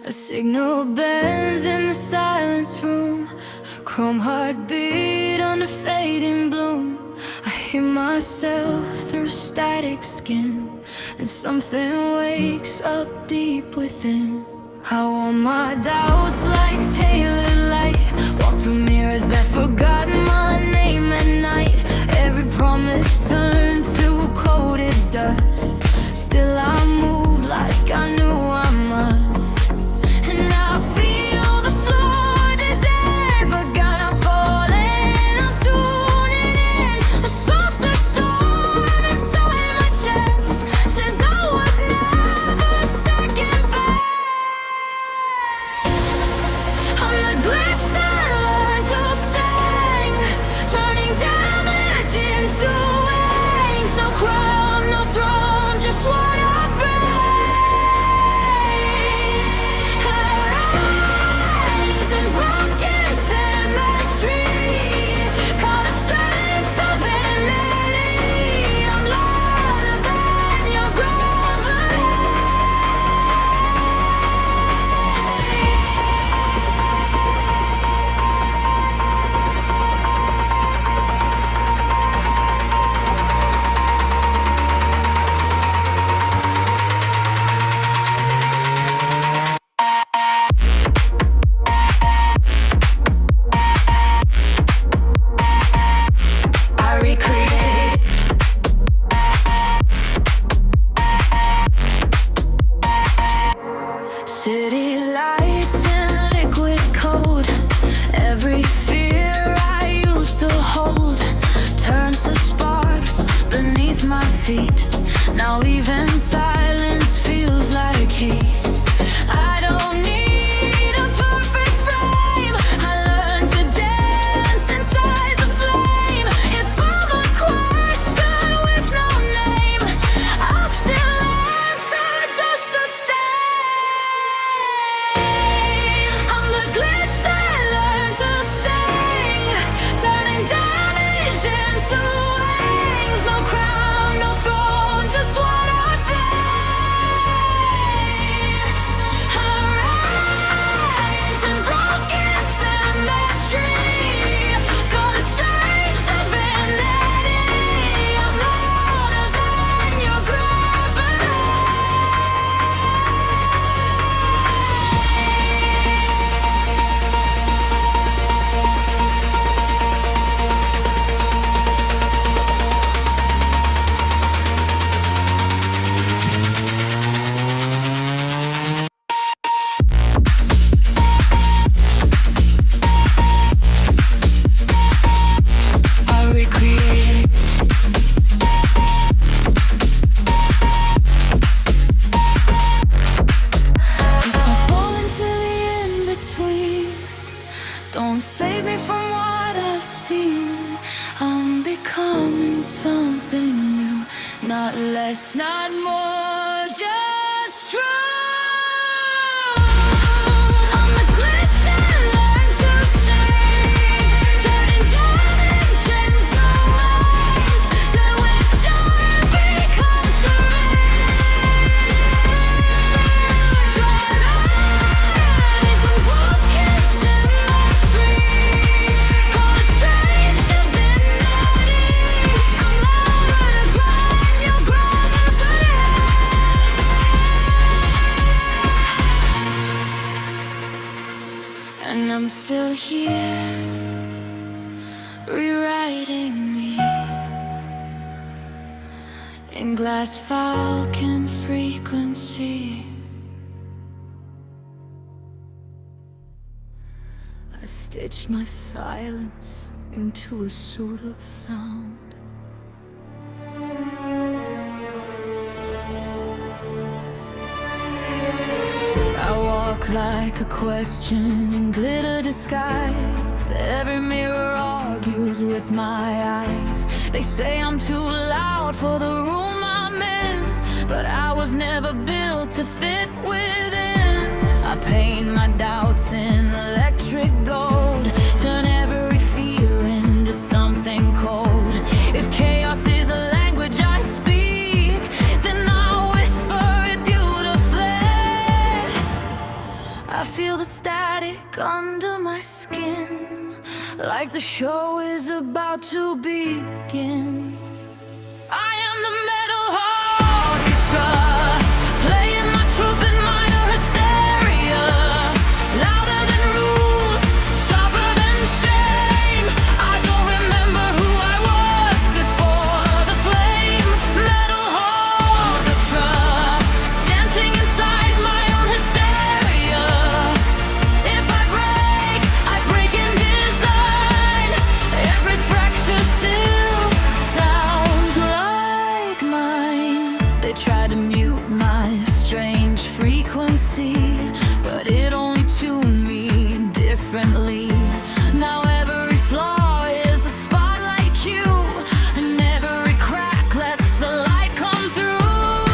A signal bends in the silence room, chrome heartbeat under fading bloom. I hear myself through static skin, and something wakes up deep within. I wore my doubts like tailored light, walked through mirrors that forgot my name at night. Every promise turned to coated dust. Still I move like I knew I must. And I feel the floor desert, but God, I'm falling, I'm tuning in. A softer storm inside my chest says I was never second best. I'm the glitch that learned to sing, turning damage into wings. No crown, no throne, just what I bring. Eyes and broken symmetry, caught strange divinity. I'm louder than your gravity. I recreate. City lights in liquid cold. Every fear I used to hold turns to sparks beneath my feet. Now even silence feels like heat. I don't need a perfect frame. I learned to dance inside the flame. If I'm a question with no name, I'll still answer just the same. I'm the glitch that learned to sing, turning damage into wings. No crown, no throne, just what I bring. I rise in broken symmetry, caught strange divinity. I'm louder than your gravity. I recreate. If I fall into the in-between, don't save me from what I've seen. I'm becoming something new, not less, not more, just true. I'm the glitch that learned to sing, turning damage into wings, till wisdom becomes serene. Drawn eyes and broken symmetry, caught strange divinity. I'm louder than your gravity. And I'm still here, rewriting me in glass falcon frequency. I stitched my silence into a suit of sound. I walk like a question in glitter disguise. Every mirror argues with my eyes. They say I'm too loud for the room I'm in, but I was never built to fit within. I paint my doubts in electric gold, turn every fear into something cold. If chaos is a language I speak, then I'll whisper it beautifully. feel the static under my skin, like the show is about to begin. I am the metal orchestra, playing my truth and minor hysteria, louder than rules, sharper than shame. I don't remember who I was before the flame. Metal orchestra, dancing inside my own hysteria. If I break in design. Every fracture still sounds like mine. They try to mute my strange frequency, but it only tuned me differently. Now every flaw is a spotlight cue, and every crack lets the light come through.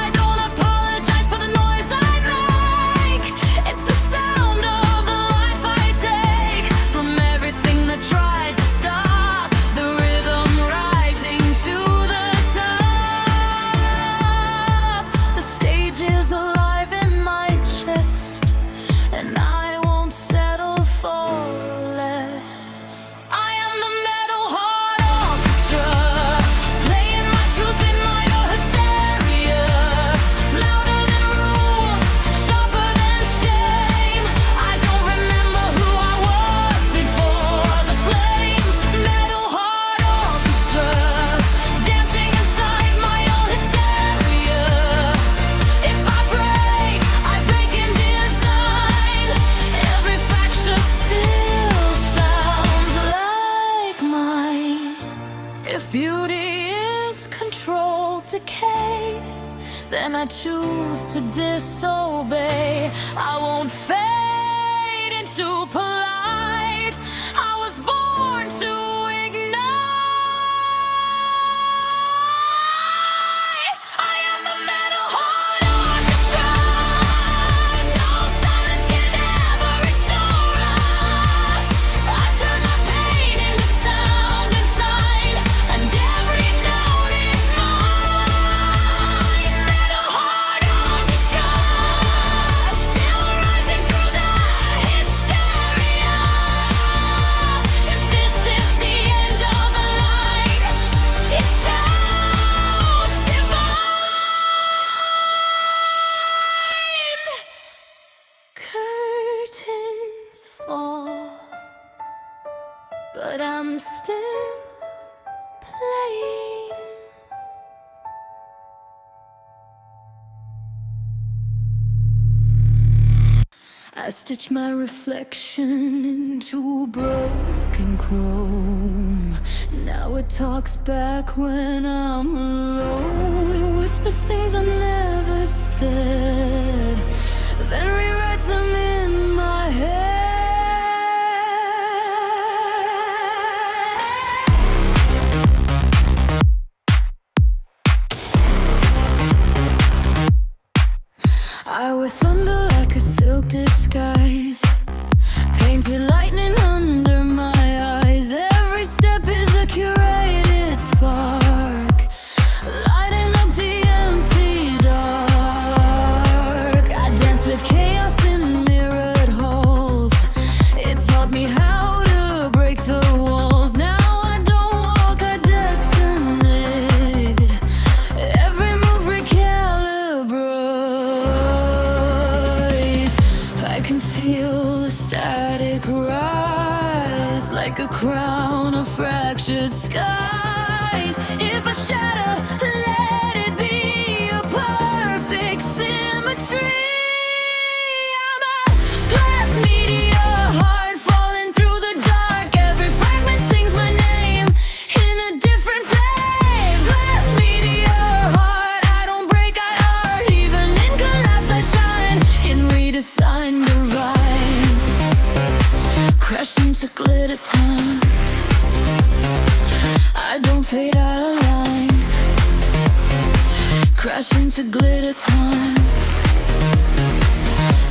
I don't apologize for the noise I make. It's the sound of the life I take from everything that tried to stop the rhythm rising to the top. The stage is alive in my chest, and I won't settle for less. I am the metal heart orchestra, playing my truth in minor hysteria, louder than rules, sharper than shame. I don't remember who I was before the flame. Metal heart orchestra, dancing inside my own hysteria. If I break in design. Every fracture still sounds like mine. If beauty is controlled decay, then I choose to disobey. I won't fade into polite. I was born to ignite. I am the metal heart orchestra. No silence can ever restore us. I turn my pain into sound inside, and every note is mine. Metal heart orchestra, still rising through the hysteria. If this is the end of the line, it sounds divine. Curtains fall, but I'm still playing. I stitch my reflection into broken chrome. Now it talks back when I'm alone. It whispers things I never said, then rewrites them in my head. I wear thunder like a silk disguise, painted lightning under my eyes. Every step is a curated spark, lighting up the empty dark. I dance with chaos in mirrored halls. It taught me how to break the walls. Now I don't walk, I detonate. Every move recalibrates. I can feel the static rise, like a crown of fractured skies. If I shatter, let it be a perfect symmetry. I'm a glass meteor, heart falling through the dark. Every fragment sings my name in a different flame. Glass meteor, heart, I don't break, I art. Even in collapse I shine, in redesign divine. Crash into glitter time. I don't fade out of line. Crash into glitter time.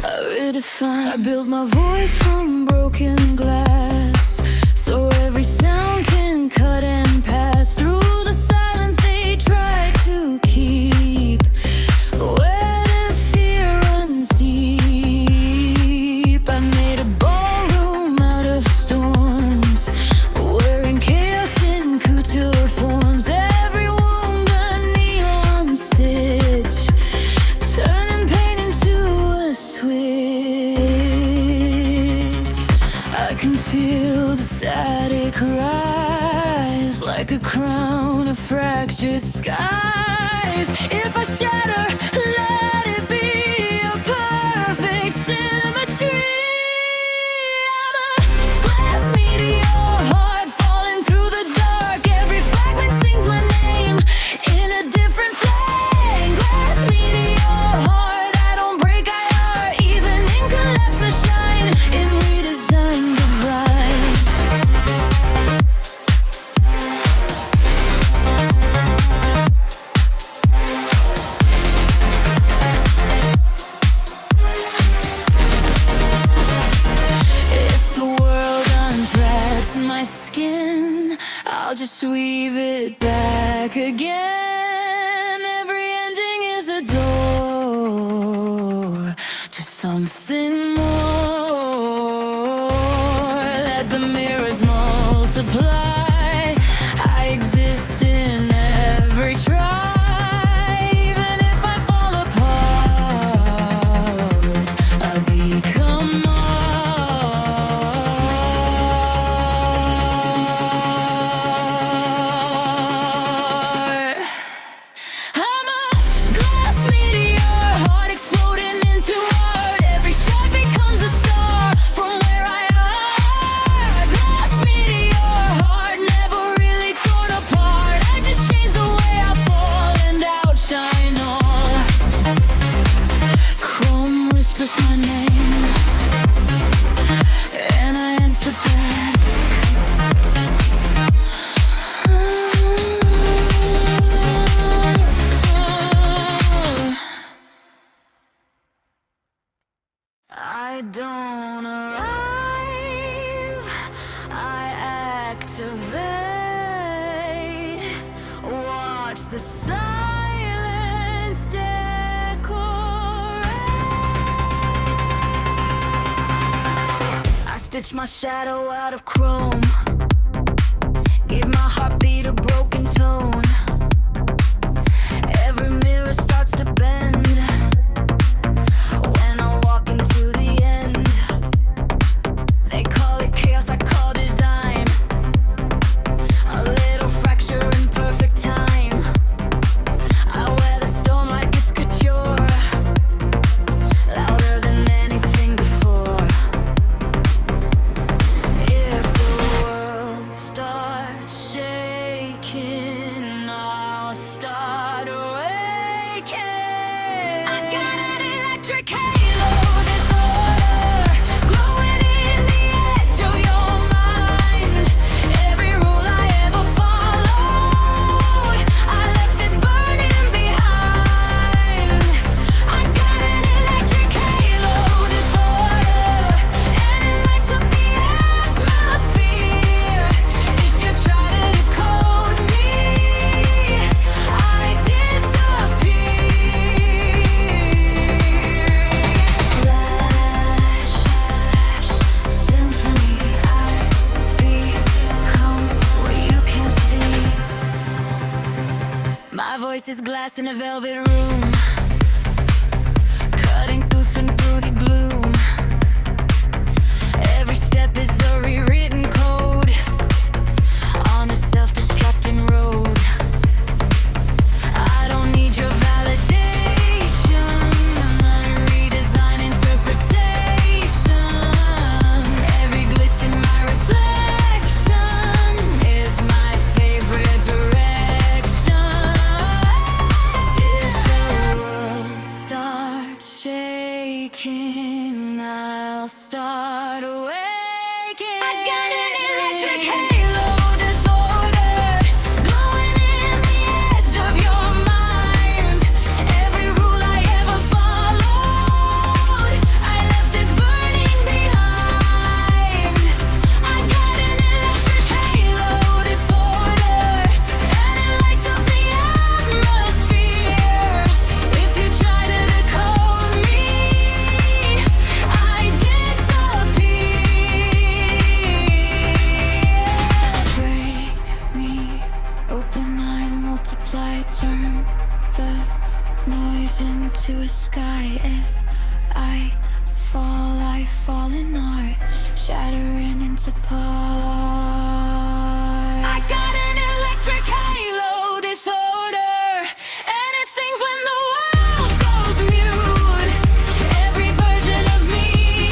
I redefine. I built my voice from broken glass, so every sound can cut and pass through the silence they try to keep. Where the fear runs deep. can feel the static rise like a crown of fractured skies. If I shatter, let it be a perfect symmetry. I'm a glass meteor, heart falling through the dark. Every fragment sings my name in a different flame. Glass meteor, heart, I don't break, I are. Even in collapse I shine, in redesigned divine. If the world unwraps my skin, I'll just weave it back again. Every ending is a door to something more. Let the mirrors multiply. I exist in every try. Even if I fall apart, I'll become more. I'm a glass meteor, heart exploding into art. Every shot becomes a star from where I are. Glass meteor, heart never really torn apart. I just change the way I fall and outshine all. Chrome whispers my name, and I answer back. I don't arrive, I activate. Watch the silence decorate. I stitch my shadow out of chrome, give my heartbeat a broken tone. Every mirror starts to bend when I walk into the end. They call it chaos, I call design. A little fracture in perfect time. I wear the storm like it's couture, louder than anything before. If the world starts shaking, I'll start awakening. I got an electric halo disorder, glowing in the edge of your mind. Every rule I ever followed, I left it burning behind. I got an electric halo disorder, and it lights up the atmosphere. If you try to decode me, I disappear. Flash, symphony, I become what you can see. My voice is glass in a velvet room, cutting through thin brooded gloom. Every step is a rewritten code on a self-destructing road. I don't need your validation, I redesign interpretation. Every glitch in my reflection is my favorite direction. If the world starts shaking, I'll start awakening. I got an electric halo disorder, glowing in the edge of your mind. Every rule I ever followed, I left it burning behind. I got an electric halo disorder, and it lights up the atmosphere. If you try to decode me, I disappear. Break me open, I multiply, turn the noise into a sky. If I I fall in art, shattering into parts. I got an electric halo disorder, and it sings when the world goes mute. Every version of me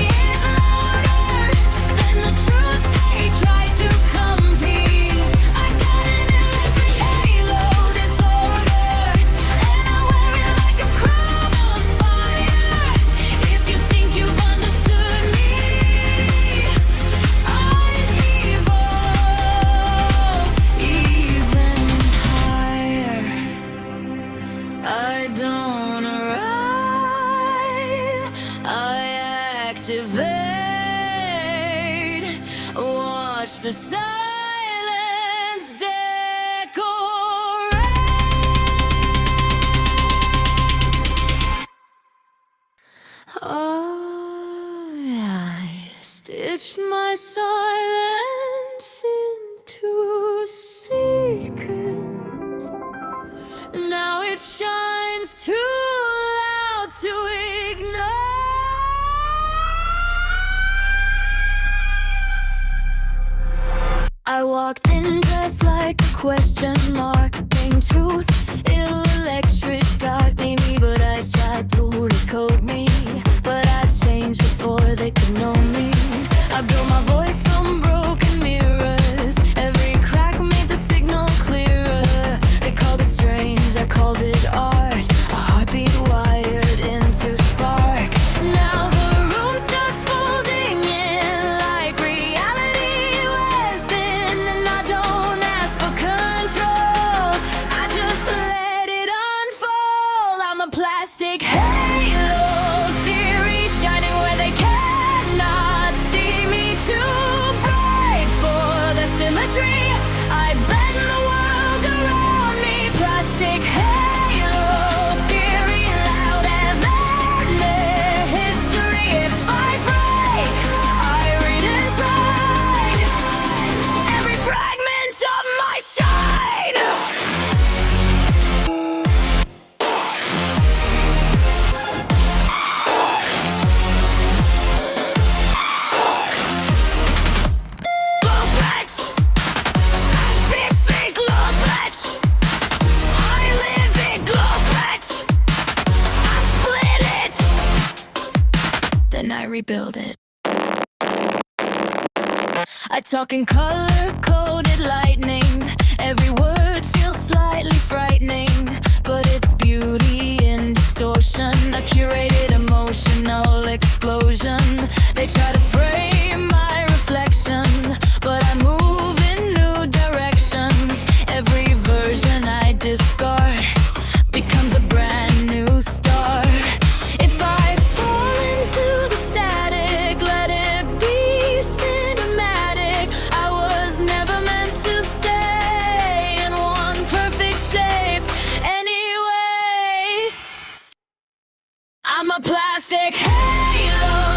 is louder than the truth they try to compete. I got an electric halo disorder, and I wear it like a crown of fire. If you think you've understood me, I'd evolve even higher. I don't arrive, I activate. Watch the silence decorate. I stitched my silence into sequence. Now it shines too loud to ignore. I walked in dressed like a question mark. Plain truth, ill electric got me, but I tried to decode me. But I changed before they could know me. I built my voice from broken mirrors. Every crack made the signal clearer. They called it strange, I called it art. A heartbeat wired into spark. Now the room starts folding in like reality was then, and I don't ask for control. I just let it unfold. I'm a plastic halo theory, shining where they cannot see me. Too bright for the symmetry. I bend the world around me. Plastic halo theory, louder than their history. If I break, I redesign every fragment of my shine. Blueprints, big blueprints. I live in blueprints. I split it, then I rebuild it. I talk in color-coded lightning. Every word feels slightly frightening, but it's beauty in distortion. A curated emotional explosion. They try to frame my reflection, but I move in new directions. Every version I discard becomes a brand new start. If I fall into the static, let it be cinematic. I was never meant to stay in one perfect shape anyway. I'm a plastic halo